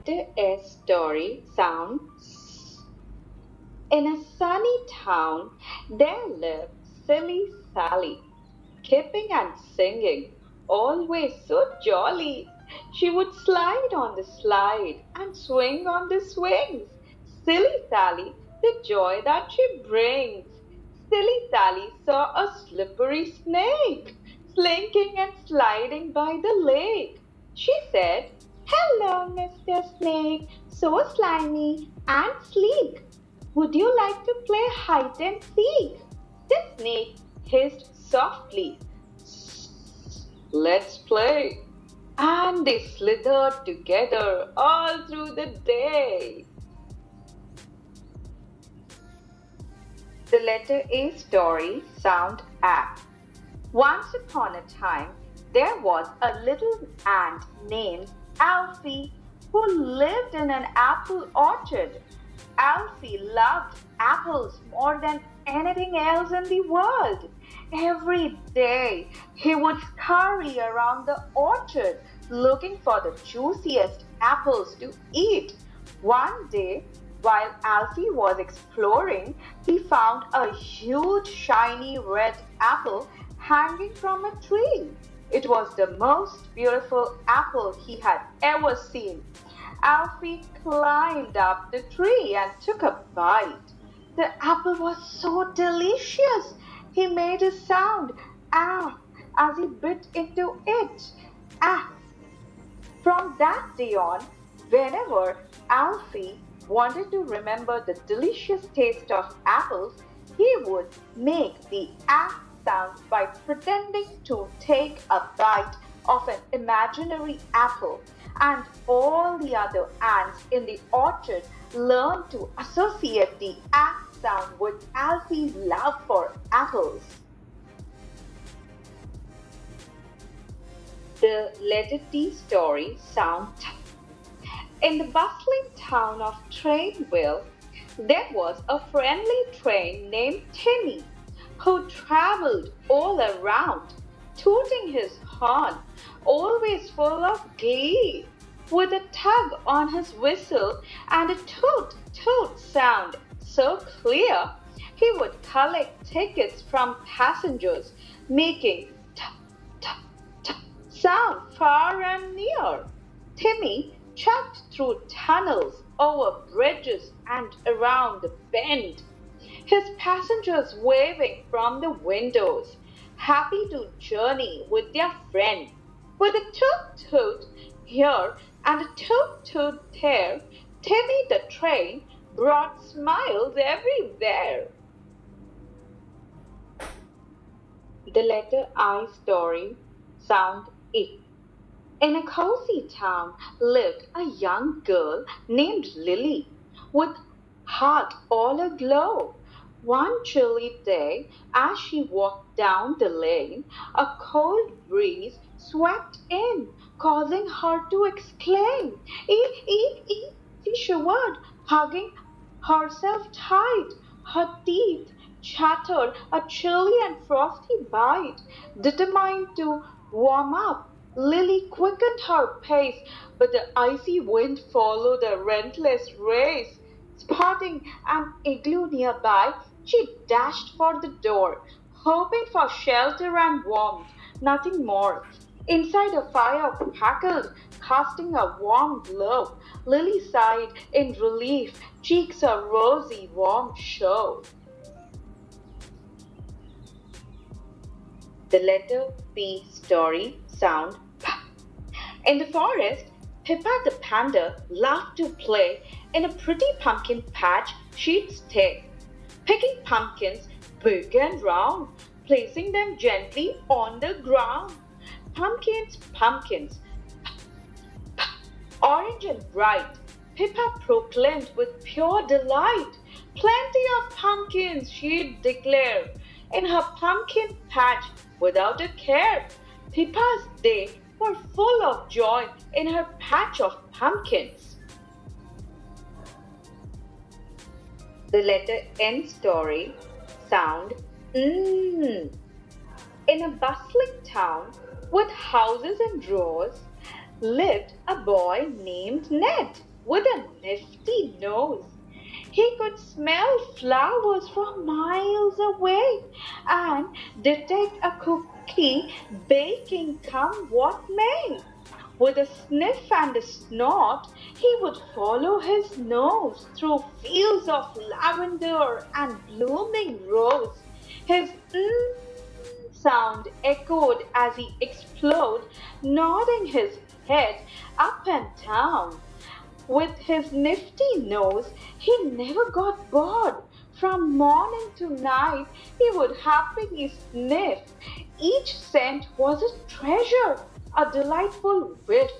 The S story sound S. In a sunny town, there lived silly Sally, skipping and singing, always so jolly. She would slide on the slide and swing on the swings. Silly Sally, the joy that she brings. Silly Sally saw a slippery snake slinking and sliding by the lake. She said, "Hello, Mr. Snake, so slimy and sleek. Would you like to play hide and seek?" The snake hissed softly, "Let's play." And they slithered together all through the day. The letter A story sound A. Once upon a time, there was a little ant named Alfie who lived in an apple orchard. Alfie loved apples more than anything else in the world. Every day he would scurry around the orchard looking for the juiciest apples to eat. One day, while Alfie was exploring, he found a huge shiny red apple hanging from a tree. It was the most beautiful apple he had ever seen. Alfie climbed up the tree and took a bite. The apple was so delicious. He made a sound, "ah," as he bit into it. "Ah." From that day on, whenever Alfie wanted to remember the delicious taste of apples, he would make the "ah" sound by pretending to take a bite of an imaginary apple, and all the other ants in the orchard learned to associate the "ah" sound with Alfie's love for apples. The letter T story sound T. In the bustling town of Trainville, there was a friendly train named Timmy who traveled all around, tooting his horn, always full of glee, with a tug on his whistle and a toot toot sound so clear he would collect tickets from passengers, making t t t sound far and near. Timmy chugged through tunnels, over bridges, and around the bend, his passengers waving from the windows, happy to journey with their friend. With a toot toot here and a toot toot there, Timmy the train brought smiles everywhere. The letter I story sound I. In a cozy town lived a young girl named Lily, with heart all aglow. One chilly day, as she walked down the lane, a cold breeze swept in, causing her to exclaim, "Eek, eek, eek!" She shivered, hugging herself tight. Her teeth chattered a chilly and frosty bite. Determined to warm up, Lily quickened her pace, but the icy wind followed a relentless race. Spotting an igloo nearby, she dashed for the door, hoping for shelter and warmth, nothing more. Inside a fire crackled, casting a warm glow. Lily sighed in relief, cheeks a rosy warm show. The letter P story sound P. In the forest, Pippa the panda loved to play. In a pretty pumpkin patch she'd stay, picking pumpkins big and round, placing them gently on the ground. Pumpkins, pumpkins, orange and bright, Pippa proclaimed with pure delight. Plenty of pumpkins, she'd declare, in her pumpkin patch without a care. Pippa's days were full of joy in her patch of pumpkins. The letter N story sound N. In a bustling town with houses and rows lived a boy named Ned. with a nifty nose. He could smell flowers from miles away and detect a cookie baking come what may. With a sniff and a snort, he would follow his nose through fields of lavender and blooming rose. His sound echoed as he explored, nodding his head up and down. With his nifty nose, he never got bored. From morning to night, he would happily sniff. Each scent was a treasure, a delightful whiff.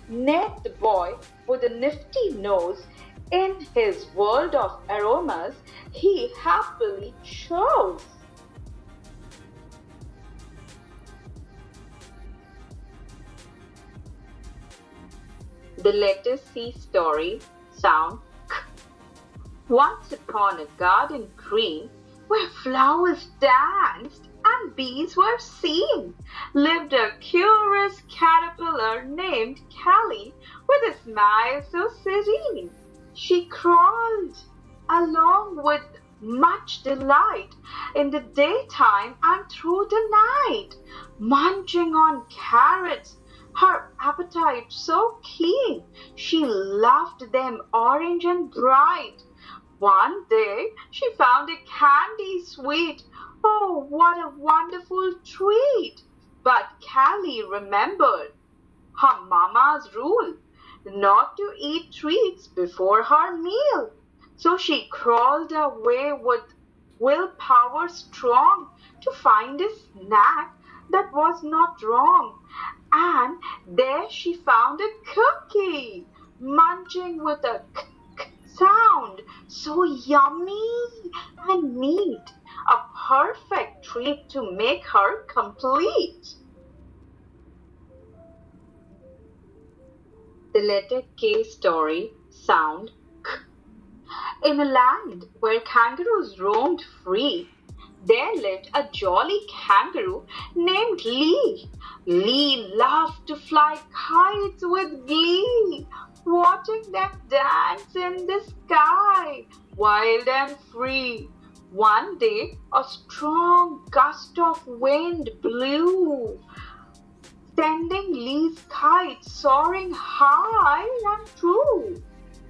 Ned the boy with a nifty nose, in his world of aromas, he happily chose. The letter C story sound K. Once upon a garden green where flowers danced and bees were seen, lived a curious caterpillar named Callie with a smile so serene. She crawled along with much delight in the daytime and through the night, munching on carrots, her appetite so keen, she loved them orange and bright. One day she found a candy sweet. Oh, what a wonderful treat! But Callie remembered her mamma's rule not to eat treats before her meal. So she crawled away with willpower strong to find a snack that was not wrong. And there she found a cookie, munching with a k k sound, so yummy and neat, a perfect treat to make her complete. The letter K story sound K. In a land where kangaroos roamed free, there lived a jolly kangaroo named Lee. Lee loved to fly kites with glee, watching them dance in the sky, wild and free. One day, a strong gust of wind blew, sending Lee's kite soaring high and true.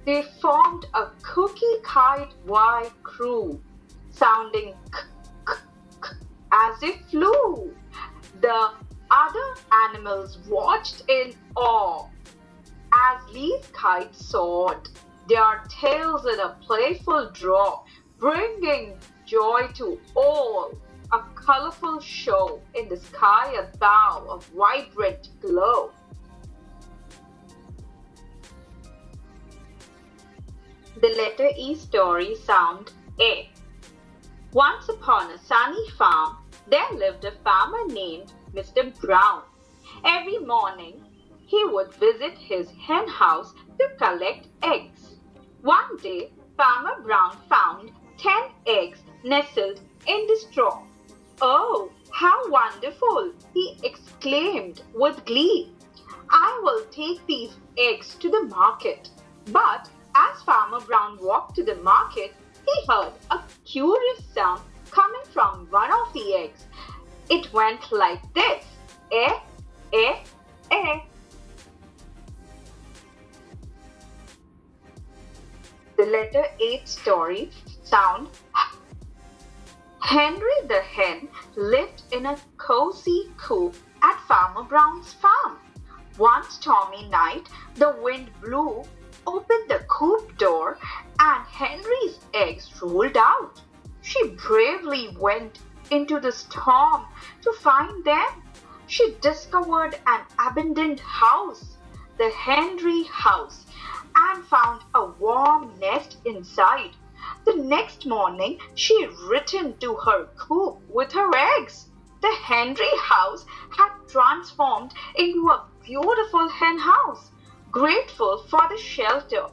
They formed a cookie kite wide crew, sounding k k k as they flew. The other animals watched in awe as Lee's kite soared, their tails in a playful draw, bringing joy to all. A colorful show in the sky above, a vibrant glow. The letter E story sound A. Once upon a sunny farm, there lived a farmer named Mr. Brown. Every morning, he would visit his hen house to collect eggs. One day, Farmer Brown found 10 eggs nestled in the straw. "Oh, how wonderful!" he exclaimed with glee. "I will take these eggs to the market." But as Farmer Brown walked to the market, he heard a curious sound coming from one of the eggs. It went like this: eh, eh, eh. The letter H story sound Henry the hen lived in a cozy coop at Farmer Brown's farm. One stormy night, the wind blew opened the coop door and Henry's eggs rolled out. She bravely went into the storm to find them. She discovered an abandoned house, the Henry house, and found a warm nest inside. The next morning, she returned to her coop with her eggs. The Henry house had transformed into a beautiful hen house, grateful for the shelter.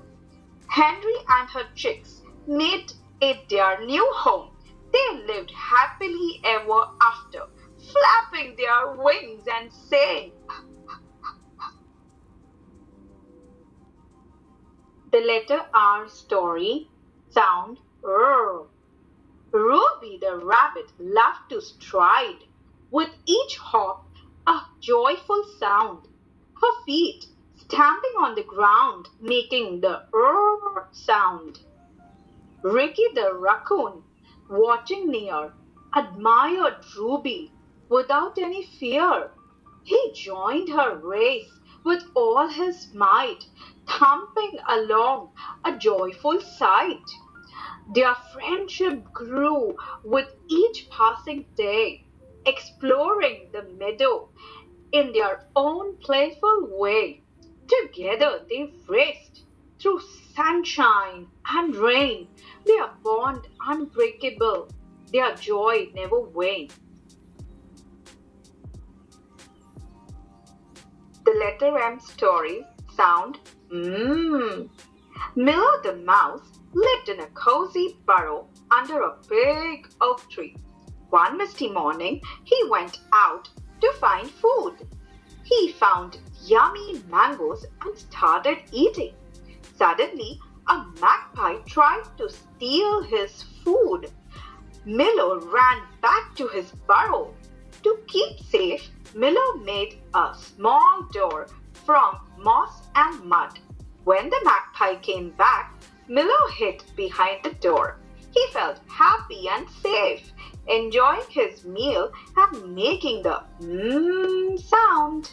Henry and her chicks made it their new home. They lived happily ever after, flapping their wings and saying, The letter R story sound R. Ruby the rabbit loved to stride, with each hop a joyful sound, her feet stamping on the ground, making the R sound. Ricky the raccoon, watching near, admired Ruby without any fear. He joined her race with all his might, thumping along, a joyful sight. Their friendship grew with each passing day, exploring the meadow in their own playful way. Together they raced through sunshine and rain, their bond unbreakable, their joy never waned. The letter M story sound mmm. Millow the mouse lived in a cozy burrow under a big oak tree. One misty morning, he went out to find food. He found yummy mangoes and started eating. Suddenly, a magpie tried to steal his food. Millow ran back to his burrow. To keep safe, Millow made a small door from moss and mud. When the magpie came back, Millow hid behind the door. He felt happy and safe, enjoying his meal and making the mmm sound.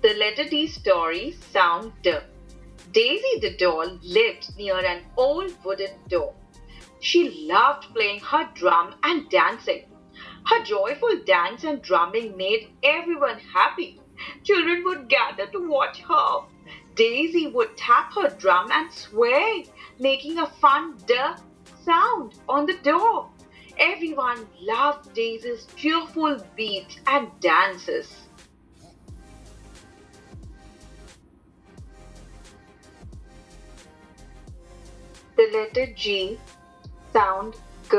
The letter D story sound D. Daisy the doll lived near an old wooden door. She loved playing her drum and dancing. Her joyful dance and drumming made everyone happy. Children would gather to watch her. Daisy would tap her drum and sway, making a fun duh sound on the door. Everyone loved Daisy's cheerful beats and dances. The letter G sound G.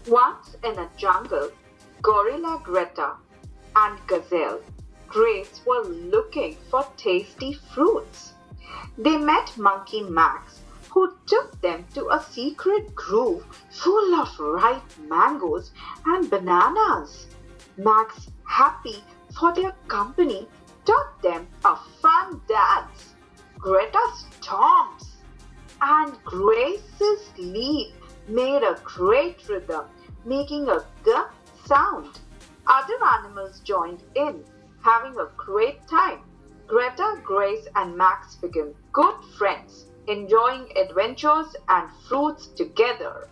Once in a jungle, gorilla Greta and gazelle Grace were looking for tasty fruits. They met Monkey Max, who took them to a secret grove full of ripe mangoes and bananas. Max, happy for their company, taught them a fun dance. Greta stomps and Grace's leap made a great rhythm, making a g sound. Other animals joined in, having a great time. Greta, Grace, and Max became good friends, enjoying adventures and fruits together.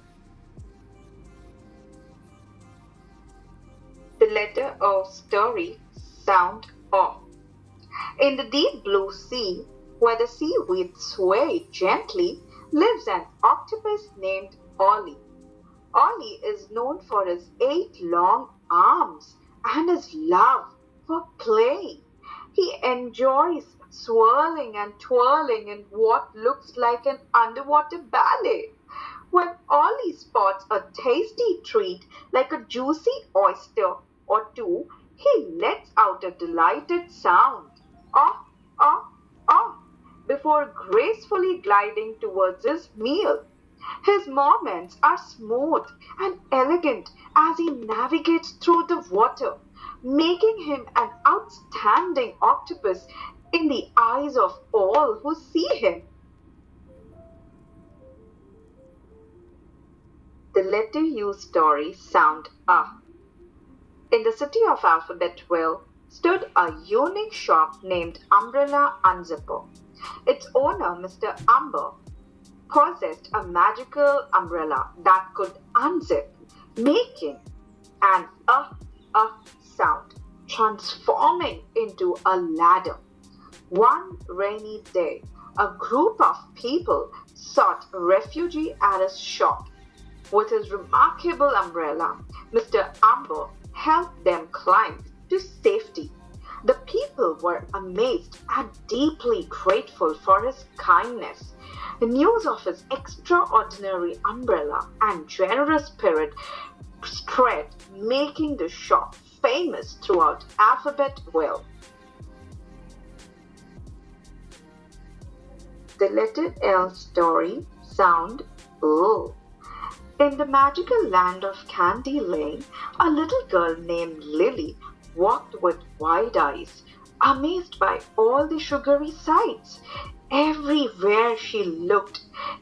The letter O story sound O. In the deep blue sea, where the seaweed sway gently, lives an octopus named Alie. Alie is known for his 8 long arms and his love for play. He enjoys swirling and twirling in what looks like an underwater ballet. When Alie spots a tasty treat like a juicy oyster or two, he lets out a delighted sound. Ah, ah, ah, before gracefully gliding towards his meal. His movements are smooth and elegant as he navigates through the water, making him an outstanding octopus in the eyes of all who see him. The letter U story sound A. In the city of Alphabetville stood a unique shop named Umbrella Unzipper. Its owner, Mr. Umber, possessed a magical umbrella that could unzip, making an sound, transforming into a ladder. One rainy day, a group of people sought refuge at his shop. With his remarkable umbrella, Mr. Umber helped them climb to safety. The people were amazed and deeply grateful for his kindness. The news of his extraordinary umbrella and generous spirit spread, making the shop famous throughout Alphabetville. The letter L story sound O. In the magical land of Candy Lane, a little girl named Lily walked with wide eyes, amazed by all the sugary sights. Everywhere she looked,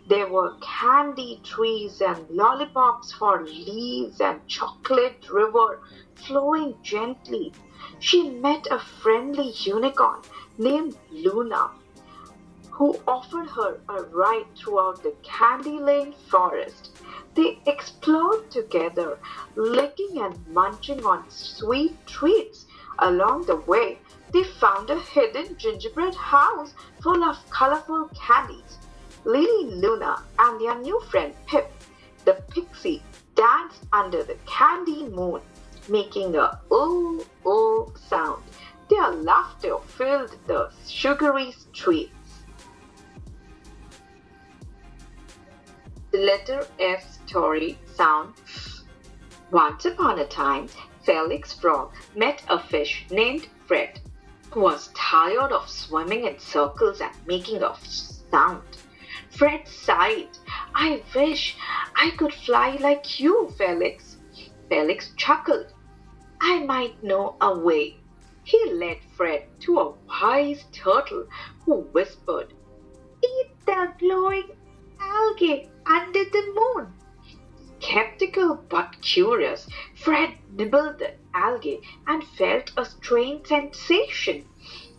there were candy trees and lollipops for leaves and chocolate river flowing gently. She met a friendly unicorn named Luna, who offered her a ride throughout the Candy Lane forest. They explored together, licking and munching on sweet treats. Along the way, they found a hidden gingerbread house full of colorful candies. Lily, Luna, and their new friend Pip, the pixie, danced under the candy moon, making a ooh ooh sound. Their laughter filled the sugary streets. The letter F story sound F. Once upon a time, Felix Frog met a fish named Fred, who was tired of swimming in circles and making a sound. Fred sighed. I wish I could fly like you, Felix. Felix chuckled. I might know a way. He led Fred to a wise turtle who whispered, Eat the glowing algae under the moon. Skeptical but curious, Fred nibbled the algae and felt a strange sensation.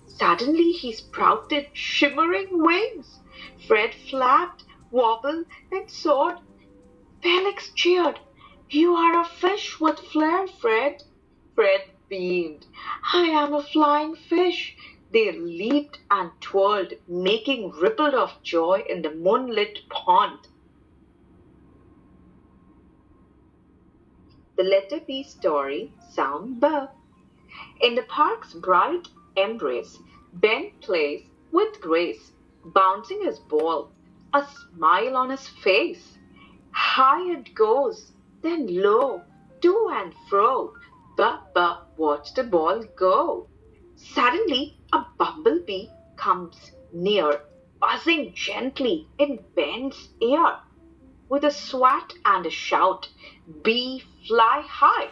Suddenly he sprouted shimmering wings. Fred flapped, wobbled, and soared. Felix cheered. You are a fish with flair, Fred. Fred beamed. I am a flying fish. They leaped and twirled, making ripples of joy in the moonlit pond. The letter B story sound B. In the park's bright embrace, Ben plays with grace, bouncing his ball, a smile on his face. High it goes, then low, to and fro. But watch the ball go. Suddenly, a bumblebee comes near, buzzing gently in Ben's ear. With a swat and a shout, bee fly high.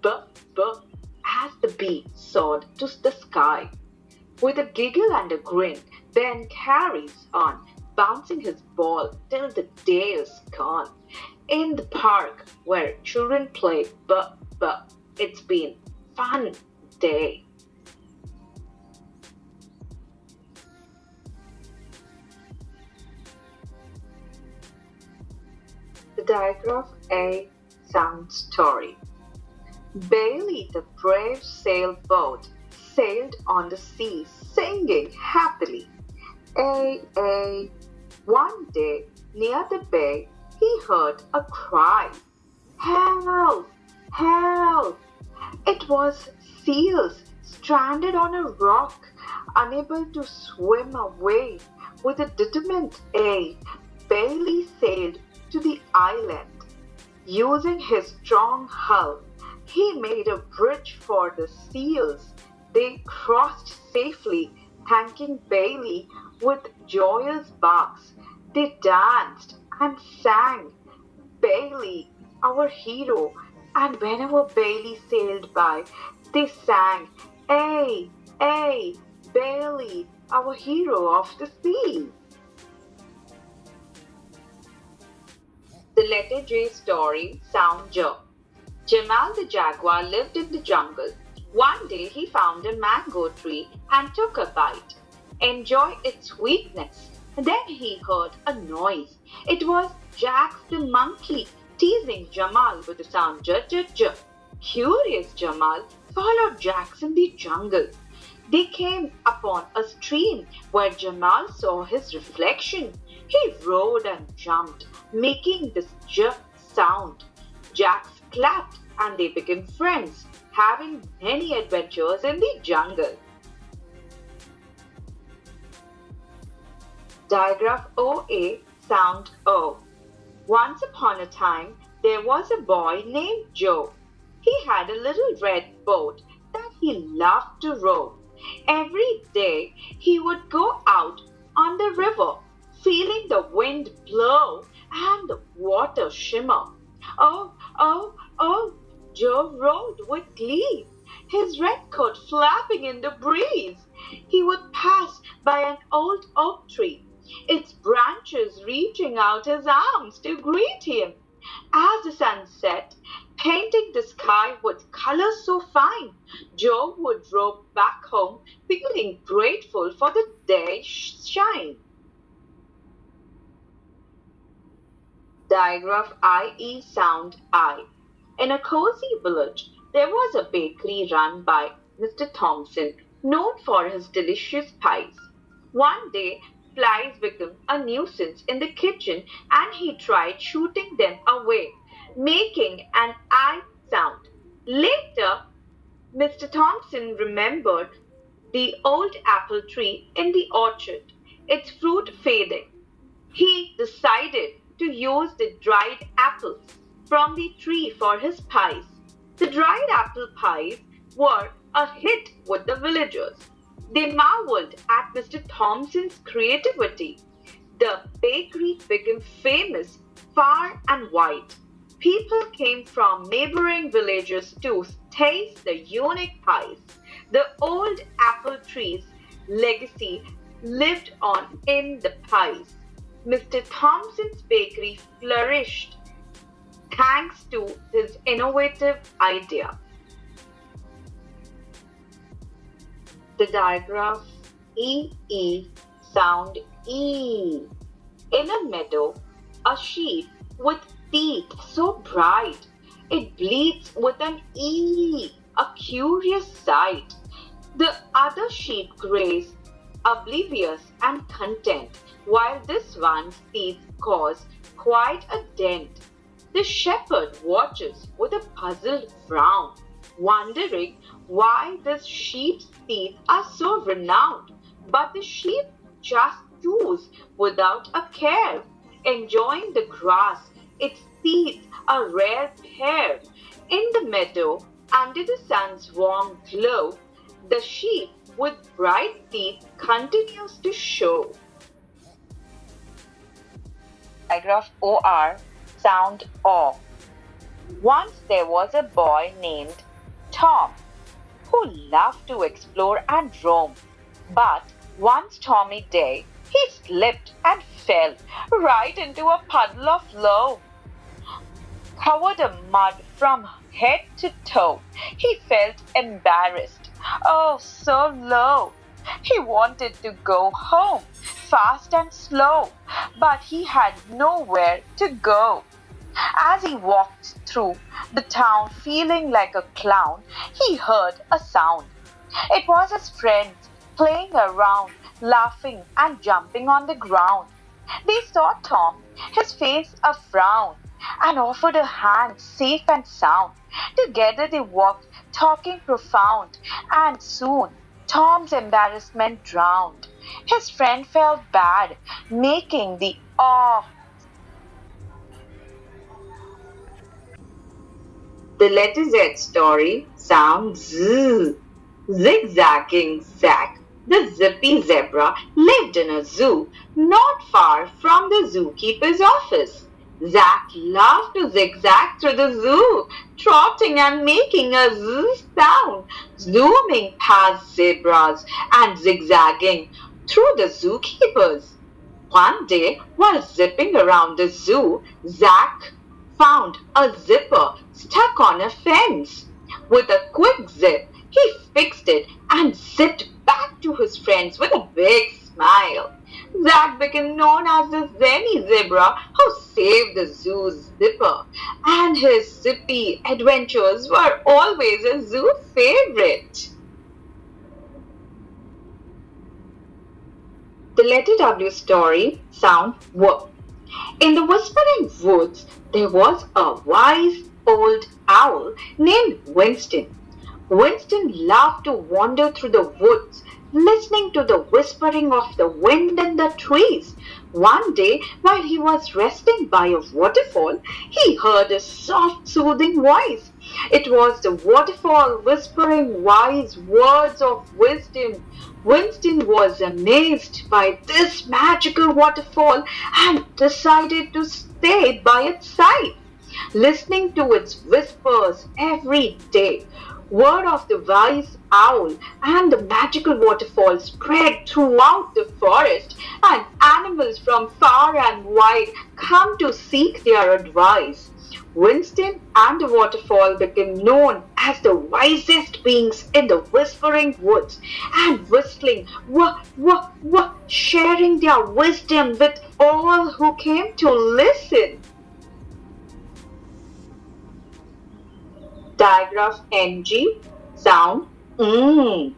As the bee soared to the sky. With a giggle and a grin, Ben carries on, bouncing his ball till the day is gone. In the park where children play, it's been fun day. The digraph A sound story. Bailey, the brave sailboat, sailed on the sea, singing happily. One day, near the bay, he heard a cry. Help! Help! It was seals stranded on a rock, unable to swim away. With a determined A, Bailey sailed to the island. Using his strong hull, he made a bridge for the seals. They crossed safely, thanking Bailey with joyous barks. They danced and sang, Bailey, our hero, and whenever Bailey sailed by, they sang, Ay, Bailey, our hero of the sea. The letter J story sound J. Jamal the jaguar lived in the jungle. One day he found a mango tree and took a bite. Enjoy its sweetness. Then he heard a noise. It was Jack the monkey teasing Jamal with the sound J J J. Curious Jamal followed Jack in the jungle. They came upon a stream where Jamal saw his reflection. He roared and jumped, making this J sound. Jack clapped and they became friends, having many adventures in the jungle. Digraph OA sound O. Once upon a time, there was a boy named Joe. He had a little red boat that he loved to row. Every day he would go out on the river, feeling the wind blow and the water shimmer. Oh, oh, oh, Joe roared with glee, his red coat flapping in the breeze. He would pass by an old oak tree, its branches reaching out his arms to greet him. As the sun set, painting the sky with colors so fine, Joe would row back home, feeling grateful for the day's shine. Digraph IE sound I. In a cozy village, there was a bakery run by Mr. Thompson, known for his delicious pies. One day, flies became a nuisance in the kitchen and he tried shooting them away, making an I sound. Later, Mr. Thompson remembered the old apple tree in the orchard, its fruit fading. He decided to use the dried apples from the tree for his pies. The dried apple pies were a hit with the villagers. They marveled at Mr. Thompson's creativity. The bakery became famous far and wide. People came from neighboring villages to taste the unique pies. The old apple tree's legacy lived on in the pies. Mr. Thompson's bakery flourished thanks to his innovative idea. The digraph EE sound E. In a meadow, a sheep with teeth so bright it bleats with an E, a curious sight. The other sheep graze, oblivious and content, while this one's teeth cause quite a dent. The shepherd watches with a puzzled frown, wondering why this sheep's teeth are so renowned. But the sheep just chews without a care, enjoying the grass, its teeth a rare pair. In the meadow, under the sun's warm glow, the sheep with bright teeth continues to show. Digraph OR sound O. Once there was a boy named Tom who loved to explore and roam. But one stormy day, he slipped and fell right into a puddle of loam. Covered in mud from head to toe, he felt embarrassed. Oh, so low. He wanted to go home, fast and slow, but he had nowhere to go. As he walked through the town feeling like a clown, he heard a sound. It was his friends playing around, laughing and jumping on the ground. They saw Tom, his face a frown, and offered a hand safe and sound. Together they walked, talking profound, and soon Tom's embarrassment drowned. His friend felt bad, making the awe. The letter Z story sound Z. Zigzagging Zack, the zippy zebra, lived in a zoo not far from the zookeeper's office. Zack loved to zigzag through the zoo, trotting and making a Z sound, zooming past zebras and zigzagging through the zookeepers. One day, while zipping around the zoo, Zack found a zipper stuck on a fence. With a quick zip, he fixed it and zipped back to his friends with a big smile. Zack became known as the zany zebra who saved the zoo's zipper, and his zippy adventures were always a zoo favorite. The letter W story sound W. In the Whispering Woods, there was a wise old owl named Winston. Winston loved to wander through the woods, listening to the whispering of the wind in the trees. One day, while he was resting by a waterfall, he heard a soft, soothing voice. It was the waterfall whispering wise words of wisdom. Winston was amazed by this magical waterfall and decided to stay by its side, listening to its whispers every day. Word of the wise owl and the magical waterfall spread throughout the forest, and animals from far and wide come to seek their advice. Winston and the waterfall became known as the wisest beings in the whispering woods, and whistling wah wah wah, sharing their wisdom with all who came to listen. Digraph NG sound In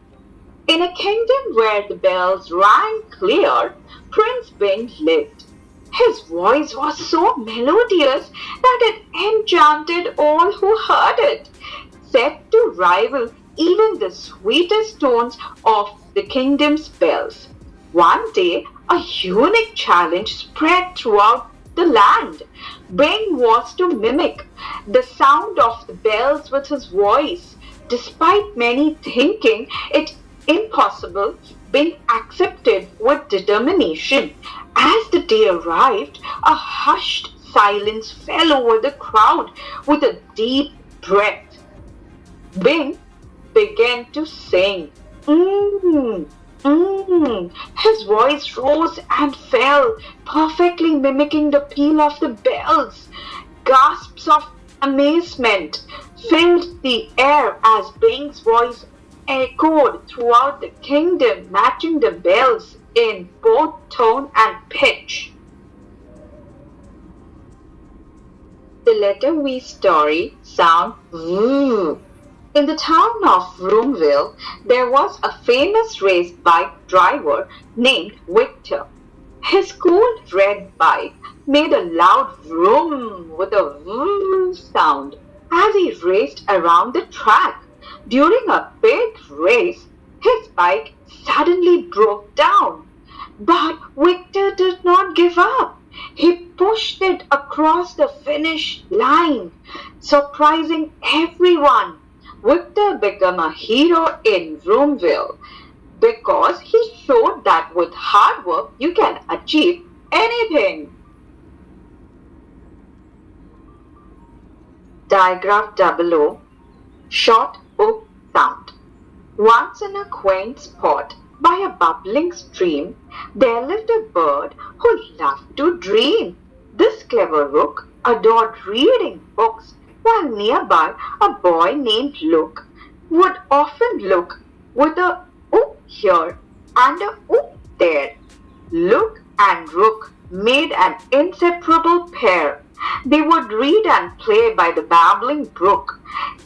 a kingdom where the bells rang clear, Prince Bing lived. His voice was so melodious that it enchanted all who heard it, said to rival even the sweetest tones of the kingdom's bells. One day, a unique challenge spread throughout the land. Bing was to mimic the sound of the bells with his voice. Despite many thinking it impossible, Bing accepted with determination. As the day arrived, a hushed silence fell over the crowd. With a deep breath, Bing began to sing. Mmm, mmm. His voice rose and fell, perfectly mimicking the peal of the bells. Gasps of amazement filled the air as Bing's voice echoed throughout the kingdom, matching the bells in both tone and pitch. The letter V story sound V. In the town of Roomville, there was a famous race bike driver named Victor. His cool red bike made a loud vroom with a vroom sound as he raced around the track. During a big race, his bike suddenly broke down. But Victor did not give up. He pushed it across the finish line, surprising everyone. Victor became a hero in Roomville because he showed that with hard work you can achieve anything. Digraph 00 Short O sound. Once in a quaint spot by a bubbling stream, there lived a bird who loved to dream. This clever Rook adored reading books, while nearby a boy named Luke would often look with a oop here and a oop there. Luke and Rook made an inseparable pair. They would read and play by the babbling brook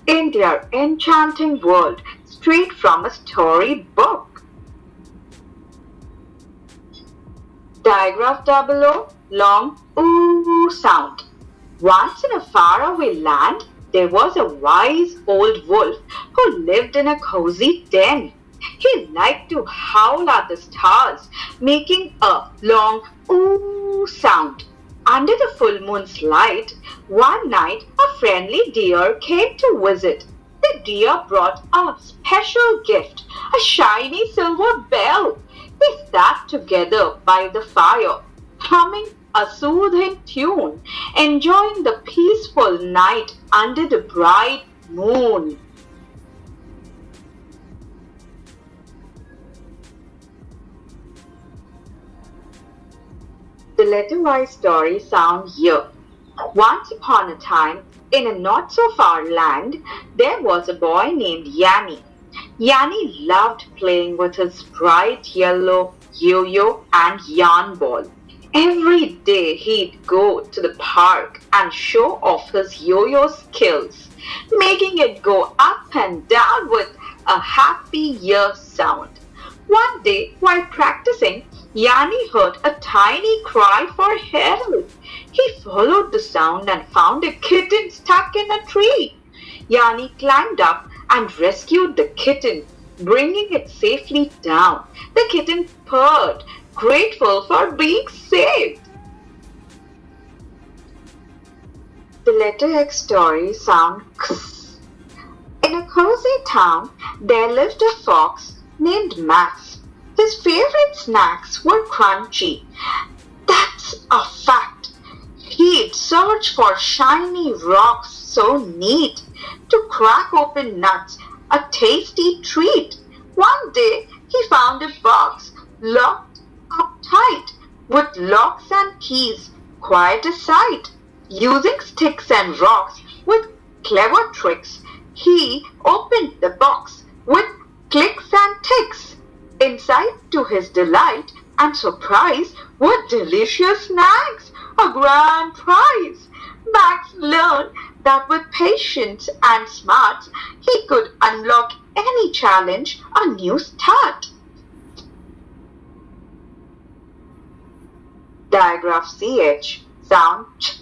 in their enchanting world, straight from a story book. Digraph 00 Long ooh sound. Once in a faraway land, there was a wise old wolf who lived in a cozy den. He liked to howl at the stars, making a long ooh sound. Under the full moon's light, one night a friendly deer came to visit. The deer brought a special gift, a shiny silver bell. They sat together by the fire, humming a soothing tune, enjoying the peaceful night under the bright moon. The letter Y story sound here. Once upon a time, in a not so far land, there was a boy named Yanni. Yanni loved playing with his bright yellow yo-yo and yarn ball. Every day he'd go to the park and show off his yo-yo skills, making it go up and down with a happy year sound. One day, while practicing, Yanni heard a tiny cry for help. He followed the sound and found a kitten stuck in a tree. Yanni climbed up and rescued the kitten, bringing it safely down. The kitten purred, grateful for being saved. The letter X story sound X. In a cozy town, there lived a fox named Max. His favorite snacks were crunchy. That's a fact. He'd search for shiny rocks so neat to crack open nuts, a tasty treat. One day he found a box locked up tight with locks and keys, quite a sight. Using sticks and rocks with clever tricks, he opened the box with clicks and ticks. Inside, to his delight and surprise, were delicious snacks, a grand prize. Max learned that with patience and smarts, he could unlock any challenge, a new start. Digraph CH, sound ch.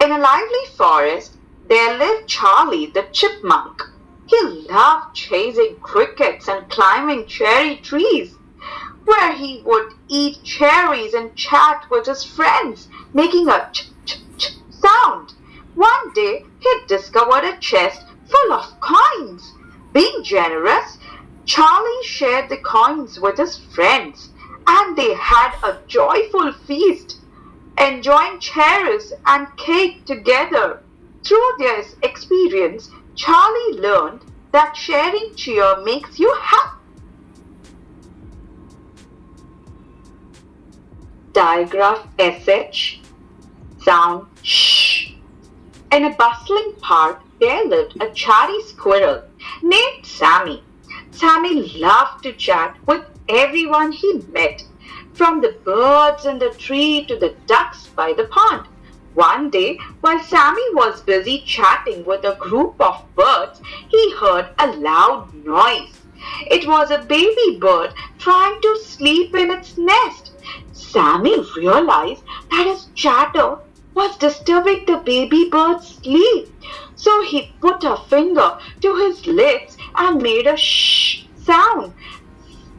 In a lively forest, there lived Charlie the chipmunk. He loved chasing crickets and climbing cherry trees, where he would eat cherries and chat with his friends, making a ch-ch-ch sound. One day, he discovered a chest full of coins. Being generous, Charlie shared the coins with his friends, and they had a joyful feast, enjoying cherries and cake together. Through this experience, Charlie learned that sharing cheer makes you happy. Digraph SH, sound sh. In a bustling park, there lived a chatty squirrel named Sammy. Sammy loved to chat with everyone he met, from the birds in the tree to the ducks by the pond. One day, while Sammy was busy chatting with a group of birds, he heard a loud noise. It was a baby bird trying to sleep in its nest. Sammy realized that his chatter was disturbing the baby bird's sleep. So he put a finger to his lips and made a shh sound,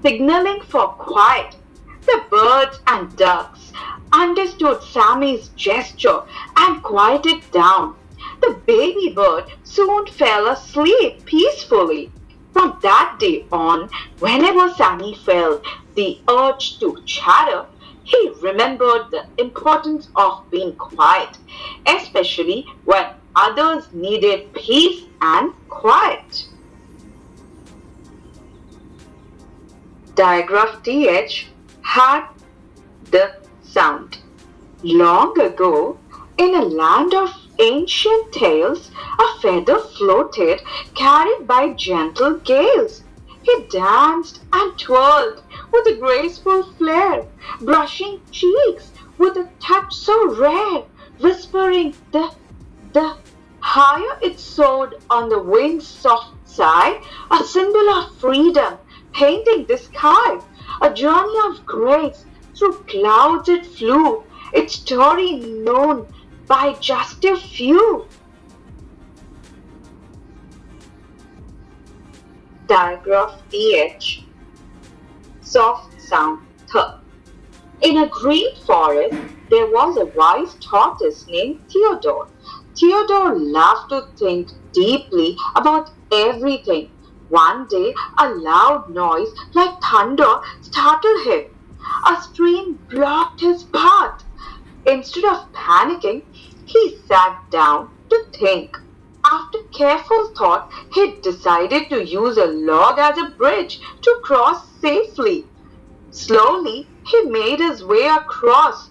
signaling for quiet. The birds and ducks understood Sammy's gesture and quieted down. The baby bird soon fell asleep peacefully. From that day on, whenever Sammy felt the urge to chatter, he remembered the importance of being quiet, especially when others needed peace and quiet. Digraph TH had the sound. Long ago, in a land of ancient tales, a feather floated, carried by gentle gales. He danced and twirled with a graceful flair, brushing cheeks with a touch so rare, whispering the higher it soared on the wind's soft sigh, a symbol of freedom, painting the sky, a journey of grace. Through clouds it flew, its story known by just a few. Digraph EH, soft sound th. In a green forest, there was a wise tortoise named Theodore. Theodore loved to think deeply about everything. One day, a loud noise like thunder startled him. A stream blocked his path. Instead of panicking, he sat down to think. After careful thought, he decided to use a log as a bridge to cross safely. Slowly, he made his way across.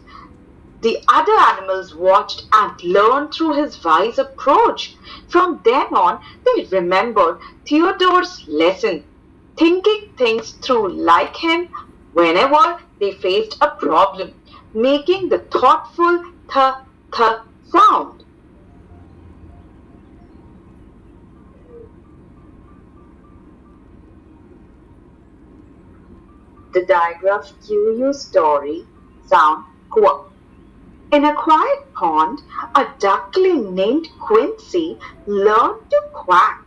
The other animals watched and learned through his wise approach. From then on, they remembered Theodore's lesson, thinking things through like him whenever they faced a problem, making the thoughtful th sound. The digraph QU story sound quack. In a quiet pond, a duckling named Quincy learned to quack.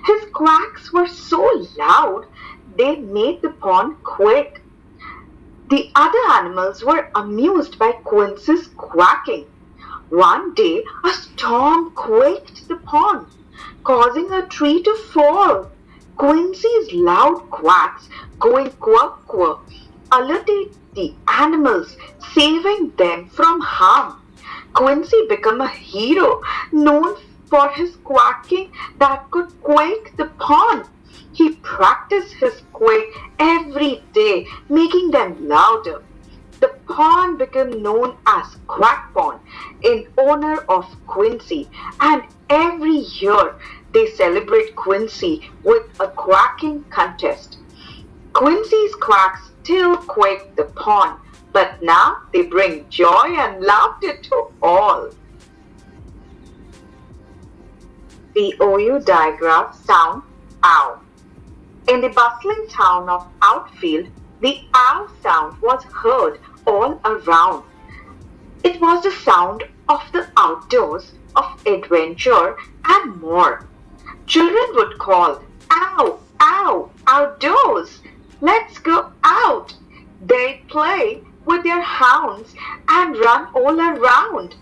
His quacks were so loud they made the pond quake. The other animals were amused by Quincy's quacking. One day a storm quaked the pond, causing a tree to fall. Quincy's loud quacks, going quack quack, alerted the animals, saving them from harm. Quincy became a hero, known for his quacking that could quake the pond. He practiced his quake every day, making them louder. The pond became known as Quack Pond in honor of Quincy, and every year they celebrate Quincy with a quacking contest. Quincy's quacks still quake the pond, but now they bring joy and laughter to all. The OU digraph sound ow. In the bustling town of Outfield, the ow sound was heard all around. It was the sound of the outdoors, of adventure, and more. Children would call, ow, ow, outdoors, let's go out. They'd play with their hounds and run all around.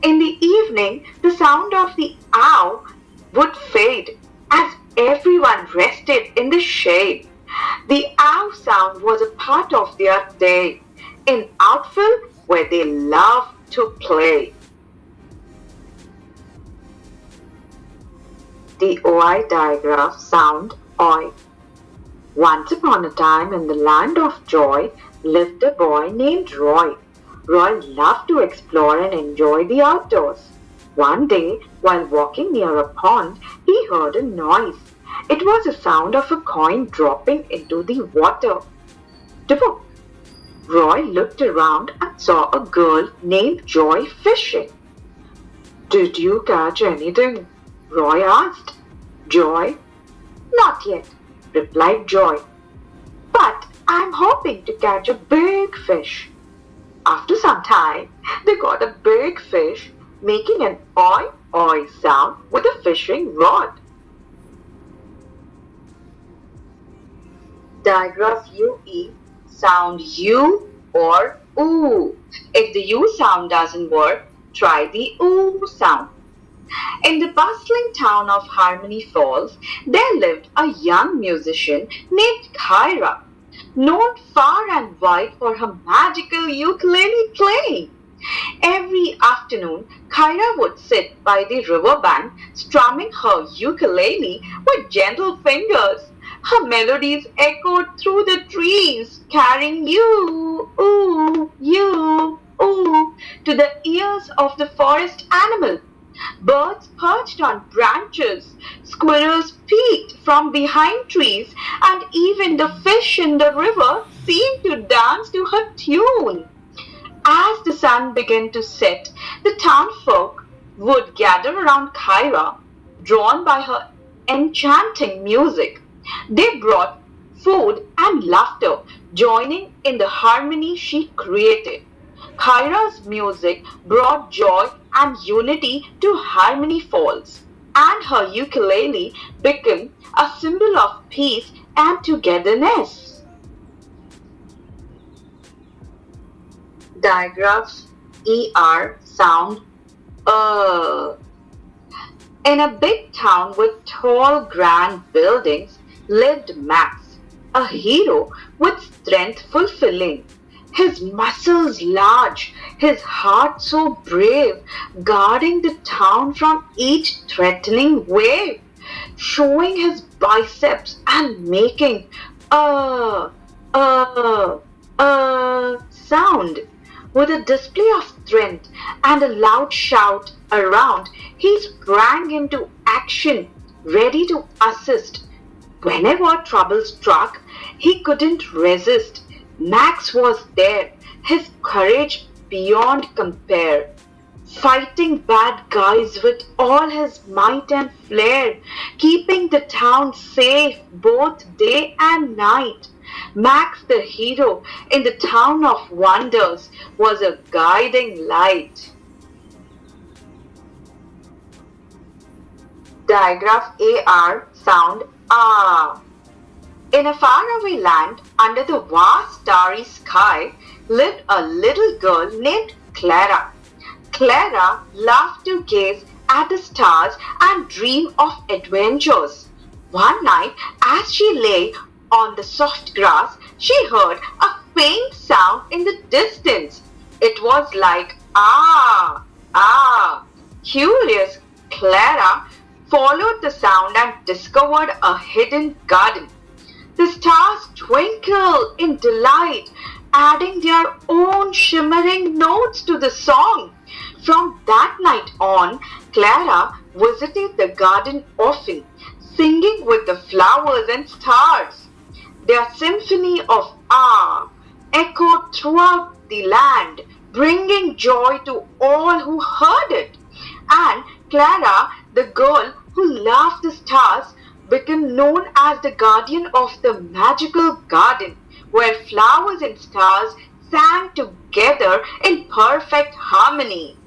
In the evening, the sound of the ow would fade as everyone rested in the shade. The ow sound was a part of their day in Outfield where they loved to play. The OI digraph sound oi. Once upon a time in the land of joy lived a boy named Roy. Roy loved to explore and enjoy the outdoors. One day, while walking near a pond, he heard a noise. It was the sound of a coin dropping into the water. Dibble. Roy looked around and saw a girl named Joy fishing. Did you catch anything? Roy asked. Joy? Not yet, replied Joy. But I'm hoping to catch a big fish. After some time, they got a big fish making an oi oi sound with a fishing rod. Digraph UE sound U or OO. If the U sound doesn't work, try the OO sound. In the bustling town of Harmony Falls, there lived a young musician named Kyra, known far and wide for her magical ukulele playing. Every afternoon, Kyra would sit by the riverbank strumming her ukulele with gentle fingers. Her melodies echoed through the trees, carrying you, ooh, to the ears of the forest animal. Birds perched on branches, squirrels peeked from behind trees, and even the fish in the river seemed to dance to her tune. As the sun began to set, the townfolk would gather around Kyra, drawn by her enchanting music. They brought food and laughter, joining in the harmony she created. Kyra's music brought joy and unity to Harmony Falls, and her ukulele became a symbol of peace and togetherness. Digraphs ER sound In a big town with tall, grand buildings lived Max, a hero with strength fulfilling. His muscles large, his heart so brave, guarding the town from each threatening wave, showing his biceps and making sound. With a display of strength and a loud shout around, he sprang into action, ready to assist. Whenever trouble struck, he couldn't resist. Max was there, his courage beyond compare, fighting bad guys with all his might and flair, keeping the town safe both day and night. Max, the hero in the town of wonders, was a guiding light. Digraph AR sound ah. In In a faraway land under the vast starry sky lived a little girl named Clara. Clara loved to gaze at the stars and dream of adventures. One night, as she lay on the soft grass, she heard a faint sound in the distance. It was like ah, ah. Curious, Clara followed the sound and discovered a hidden garden. The stars twinkled in delight, adding their own shimmering notes to the song. From that night on, Clara visited the garden often, singing with the flowers and stars. Their symphony of ah echoed throughout the land, bringing joy to all who heard it. And Clara, the girl who loved the stars, became known as the guardian of the magical garden, where flowers and stars sang together in perfect harmony.